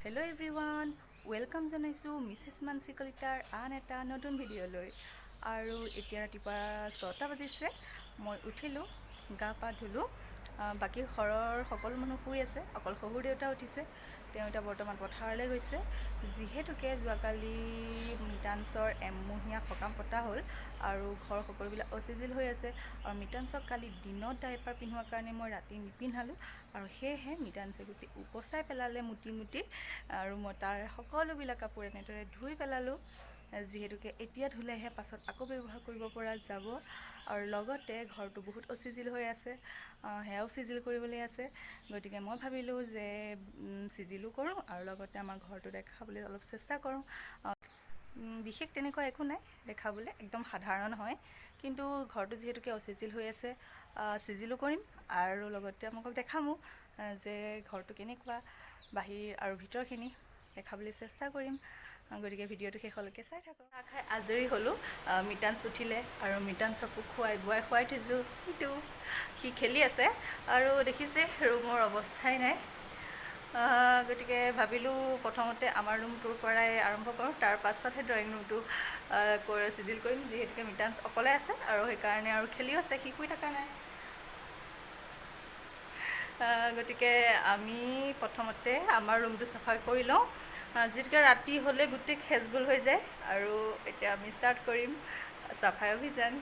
Hello' everyone, welcome জনাইছোঁ Mrs Manasi কলিতাৰ আন এটা নতুন ভিডিঅ'লৈ। আৰু এতিয়া ৰাতিপুৱা 6টা বাজিছে। মই উঠিলোঁ, গা পা ধুলোঁ। বাকী ঘৰৰ সকলো মানুহ শুই আছে, অকল শহুৰ দেউতা উঠিছে। তেওঁ এতিয়া বৰ্তমান পথাৰলৈ গৈছে, যিহেতুকে যোৱাকালি মিতাঞ্চৰ এমহীয়া সকাম পতা হ'ল আৰু ঘৰ সকলোবিলাক অচিজিল হৈ আছে। আৰু মিতাঞ্চক কালি দিনত ডাইপাৰ পিন্ধোৱাৰ কাৰণে মই ৰাতি নিপিন্ধালোঁ, আৰু সেয়েহে মিতাঞ্চে গোটেই উপচাই পেলালে মুটি আৰু মই তাৰ সকলোবিলাক কাপোৰ এনেদৰে ধুই পেলালোঁ, যিহেতুকে এতিয়া ধুলেহে পাছত আকৌ ব্যৱহাৰ কৰিব পৰা যাব। আৰু লগতে ঘৰটো বহুত অচিজিল হৈ আছে, সেয়াও চিজিল কৰিবলৈ আছে। গতিকে মই ভাবিলোঁ যে চিজিলো কৰোঁ আৰু লগতে আমাৰ ঘৰটো দেখাবলৈ অলপ চেষ্টা কৰোঁ। বিশেষ তেনেকুৱা একো নাই দেখাবলৈ, একদম সাধাৰণ হয়, কিন্তু ঘৰটো যিহেতুকে অচিজিল হৈ আছে, চিজিলো কৰিম আৰু লগতে আপোনালোকক দেখামো যে ঘৰটো কেনেকুৱা, বাহিৰ আৰু ভিতৰখিনি দেখাবলৈ চেষ্টা কৰিম। গতিকে ভিডিঅ'টো শেষলৈকে চাই থাকক। চাহ খাই আজৰি হ'লোঁ, মিতাঞ্চ উঠিলে আৰু মিতাঞ্চকো খুৱাই থৈছোঁ। সি খেলি আছে আৰু দেখিছে ৰুমৰ অৱস্থাই নাই। গতিকে ভাবিলোঁ প্ৰথমতে আমাৰ ৰুমটোৰ পৰাই আৰম্ভ কৰোঁ, তাৰ পাছতহে ড্ৰয়িং ৰুমটো চিজিল কৰিম, যিহেতুকে মিতাঞ্চ অকলে আছে আৰু সেইকাৰণে আৰু খেলিও আছে, সি শুই থকা নাই। গতিকে আমি প্ৰথমতে আমাৰ ৰুমটো চাফা কৰি লওঁ, যিহেতুকে ৰাতি হ'লে গোটেই খেজগুল হৈ যায়। আৰু এতিয়া আমি ষ্টাৰ্ট কৰিম চাফাই অভিযান।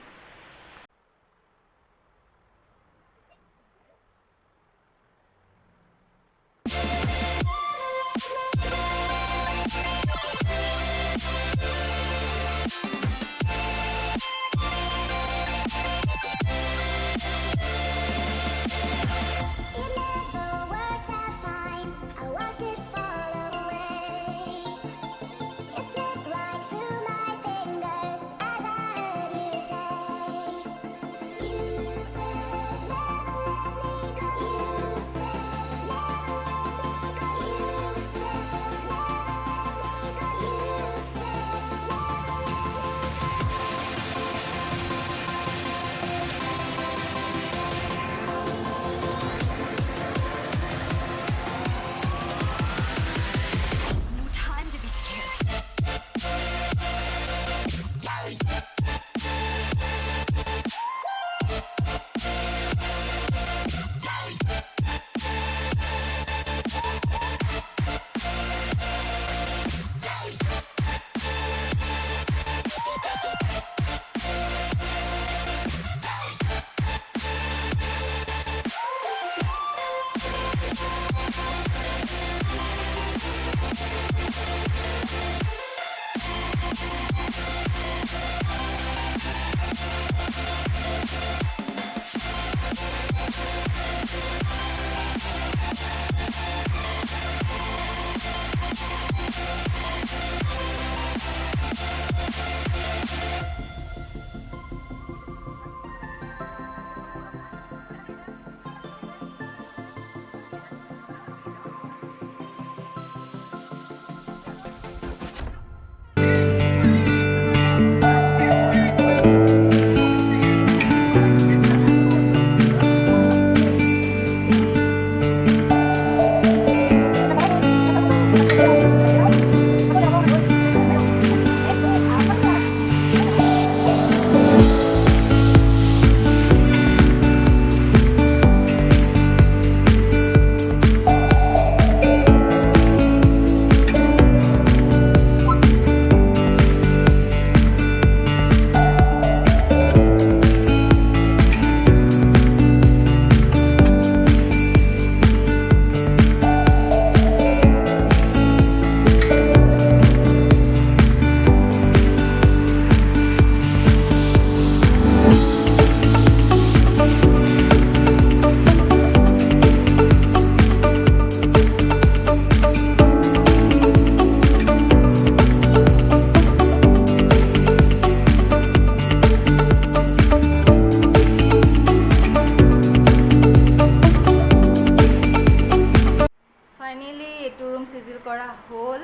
ফাইনেলি এইটো ৰুম চিজিল কৰা হ'ল।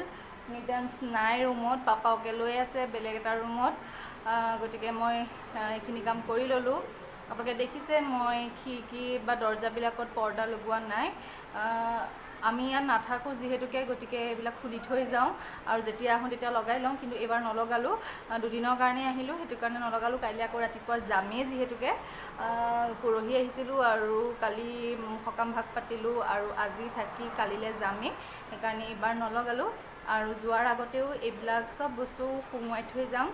মিতাঞ্চ নাই ৰুমত, পাপাকে লৈ আছে বেলেগ এটা ৰুমত। গতিকে মই এইখিনি কাম কৰি ল'লোঁ। আপোনালোকে দেখিছে মই খিৰিকী বা দৰ্জাবিলাকত পৰ্দা লগোৱা নাই। আমি ইয়াত নাথাকোঁ যিহেতুকে, গতিকে এইবিলাক খুলি থৈ যাওঁ আৰু যেতিয়া আহোঁ তেতিয়া লগাই লওঁ, কিন্তু এইবাৰ নলগালোঁ। দুদিনৰ কাৰণে আহিলোঁ, সেইটো কাৰণে নলগালোঁ। কাইলৈ আকৌ ৰাতিপুৱা যামেই যিহেতুকে, পৰহি আহিছিলোঁ আৰু কালি সকাম ভাগ পাতিলোঁ আৰু আজি থাকি কালিলৈ যামেই, সেইকাৰণে এইবাৰ নলগালোঁ। আৰু যোৱাৰ আগতেও এইবিলাক চব বস্তু সুমুৱাই থৈ যাওঁ,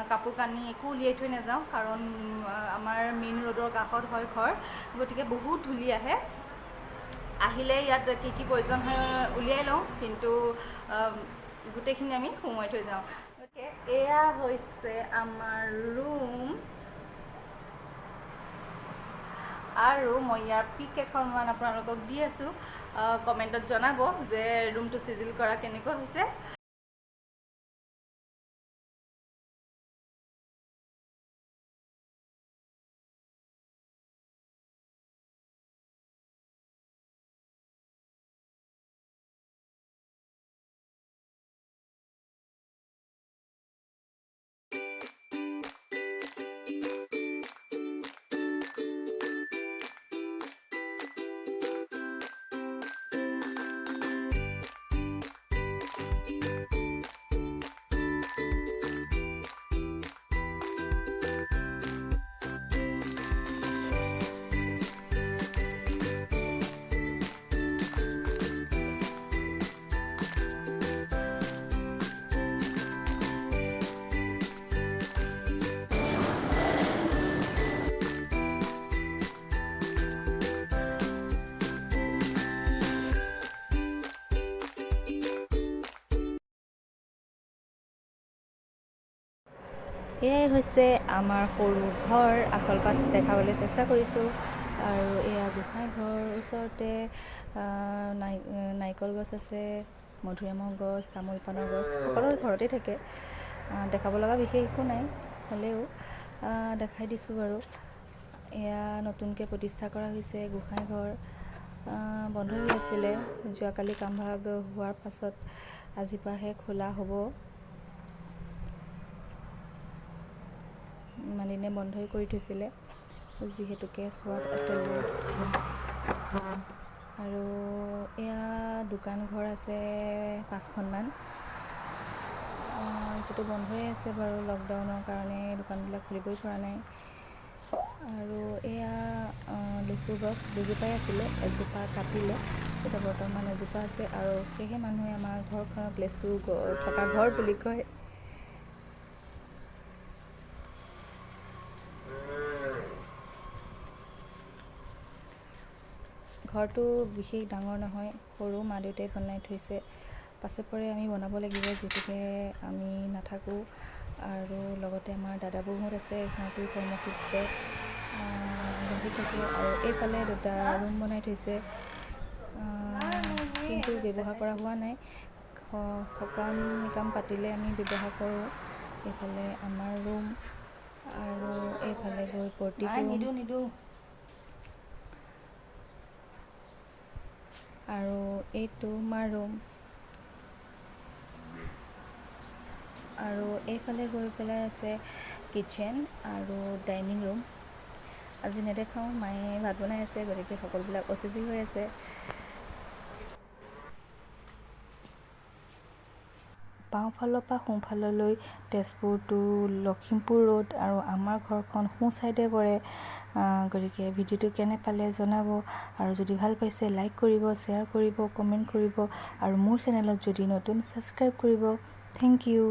কাপোৰ কানি একো উলিয়াই থৈ নাযাওঁ, কাৰণ আমাৰ মেইন ৰোডৰ কাষত হয় ঘৰ, গতিকে বহুত ধূলি আহে। আহিলে ইয়াত কি কি প্ৰয়োজন হয় উলিয়াই লওঁ, কিন্তু গোটেইখিনি আমি সুমুৱাই থৈ যাওঁ। গতিকে এয়া হৈছে আমাৰ ৰুম, আৰু মই ইয়াৰ পিক এখনমান আপোনালোকক দি আছোঁ। কমেণ্টত জনাব যে ৰুমটো চিজিল কৰা কেনেকুৱা হৈছে। এয়াই হৈছে আমাৰ সৰু ঘৰ, আখল পাছ দেখাবলৈ চেষ্টা কৰিছোঁ। আৰু এয়া গোসাঁই ঘৰ, ওচৰতে নাৰিকল গছ আছে, মধুৰিআমৰ গছ, তামোল পাণৰ গছ, সকলো ঘৰতে থাকে। দেখাব লগা বিশেষ একো নাই, হ'লেও দেখাই দিছোঁ বাৰু। এয়া নতুনকৈ প্ৰতিষ্ঠা কৰা হৈছে গোসাঁই ঘৰ, বন্ধ হৈ আছিলে। যোৱাকালি কামভাগ হোৱাৰ পাছত আজিৰ পৰাহে খোলা হ'ব। ইমান দিনে বন্ধই কৰি থৈছিলে যিহেতুকে চোৱাত আছিলোঁ। আৰু এয়া দোকান ঘৰ আছে 5খনমান, এতিয়াতো বন্ধই আছে বাৰু, লকডাউনৰ কাৰণে দোকানবিলাক খুলিবই পৰা নাই। আৰু এয়া লিচু গছ দুজোপাই আছিলে, এজোপা কাটিলে, এতিয়া বৰ্তমান এজোপা আছে। আৰু সেয়েহে মানুহে আমাৰ ঘৰখনক লেচু থকা ঘৰ বুলি কয়। ঘৰটো বিশেষ ডাঙৰ নহয়, সৰু, মা দেউতাই বনাই থৈছে। পাছে পৰে আমি বনাব লাগিব, যিহেতুকে আমি নাথাকোঁ। আৰু লগতে আমাৰ দাদা বৌহঁত আছে, সিহঁতো কৰ্মসূত্ৰে বহি থাকে। আৰু এইফালে দুটা ৰুম বনাই থৈছে, কিন্তু ব্যৱহাৰ কৰা হোৱা নাই। সকাম নিকাম পাতিলে আমি ব্যৱহাৰ কৰোঁ। এইফালে আমাৰ ৰুম, আৰু এইফালে গৈ পৰ্টিক নিদোঁ। আৰু এইটো মাৰ ৰুম, আৰু এইফালে গৈ পেলাই আছে কিটচেন আৰু ডাইনিং ৰুম। আজি নেদেখাওঁ, মায়ে ভাত বনাই আছে, গতিকে সকলোবিলাক অচিজি হৈ আছে। বাওঁফালৰ পৰা সোঁফাললৈ তেজপুৰ লখিমপুৰ ৰোড, আৰু আমাৰ ঘৰখন সোঁ চাইডে পৰে। গতিকে ভিডিঅ'টো কেনে পালে জনাব, আৰু যদি ভাল পাইছে লাইক কৰিব, শ্বেয়াৰ কৰিব, কমেণ্ট কৰিব, আৰু মোৰ চেনেলত যদি নতুন ছাবস্ক্ৰাইব কৰিব। Thank U.